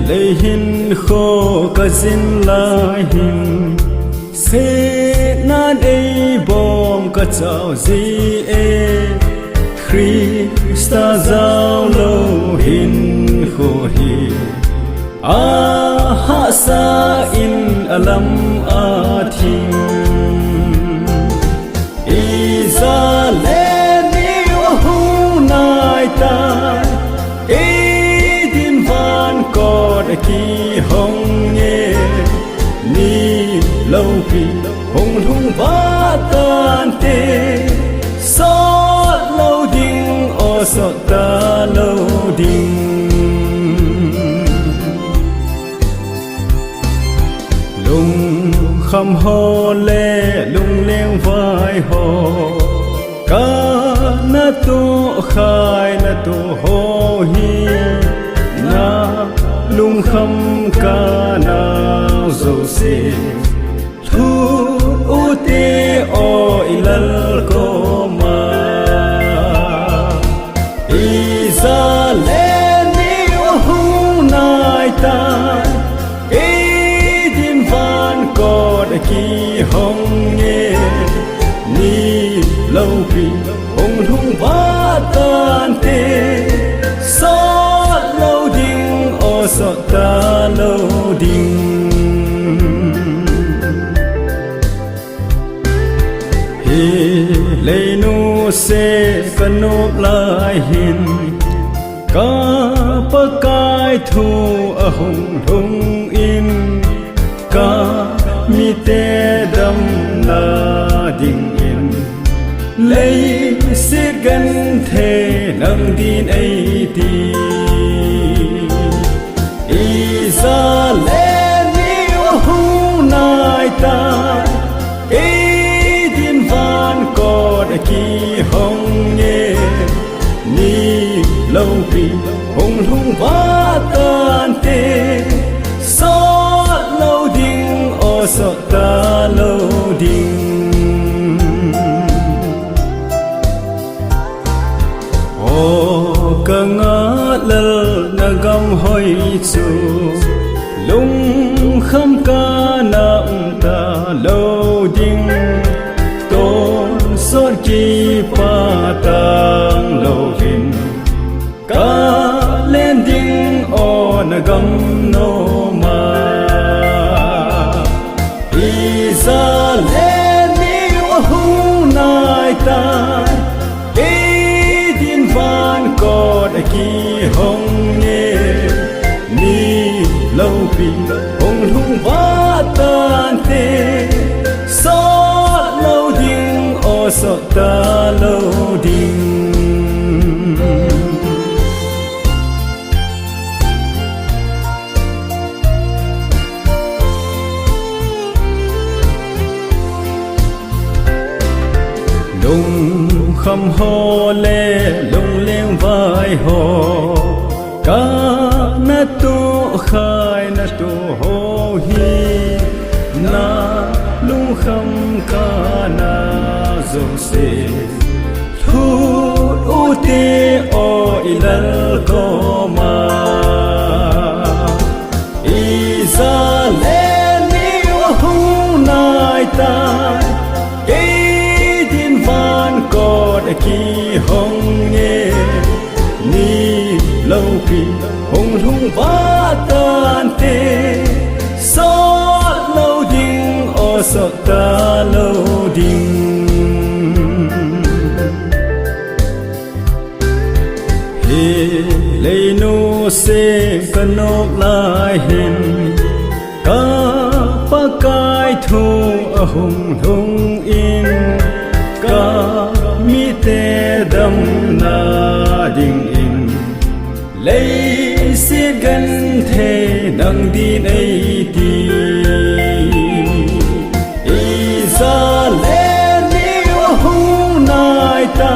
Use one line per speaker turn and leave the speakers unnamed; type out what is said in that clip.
lệ hin khô cả xin lại hin sẽ nan ấy bom cả chào gì e Christa giao lâu hin khô hi ha sa in alam a thim iza le ni hu nai ta ki hong nghe ni lâu pi hong hong ba tan te so lâu ding o so ta lâu ding lung khăm ho le lung leng vai ho ka na tu khai na tu ho hi na lung khăm ca nào dầu xì thu u tê o ilal ko ma iza le ni hu nai ta e din van ko de ki hong nghe ni lâu pi hong lung ba tan te so ta lâu ding hi lệ nu se kanop lai hin ka pa kai thu a hong hong in ka mi te dam na ding in lệ se gan the nang din ai ti iza le ni hu nai ta e din van ko de ki hong nghe ni lâu pi hong lung ba tan te so lâu ding o so ta lâu ding o ka nga lal na gam hoi chu lung khăm ca nặng ta lâu ding tôn sốt chi pa tang lâu vin ca lên ding o na gam no ma iza lên ni hu nai ta e din van ko de ki hong nghe ni lâu pi hong lung ba tan te so lâu ding o so ta lâu ding lung khăm ho le lung leng vai ho ka na tu khai na tu ho hi na lung khăm ca na zo se thu u te o ilal ko ma iza le ni hu nai ta e din van ko de ki hong nghe ni lâu pi hong lung ba tan te so lâu ding o so ta lâu ding hi lệ nu se kanop lai hin ka pa kai thu a hong hong in ka mi te dam na ding in lấy xe gan thế nang din ai ti iza le ni hu nai ta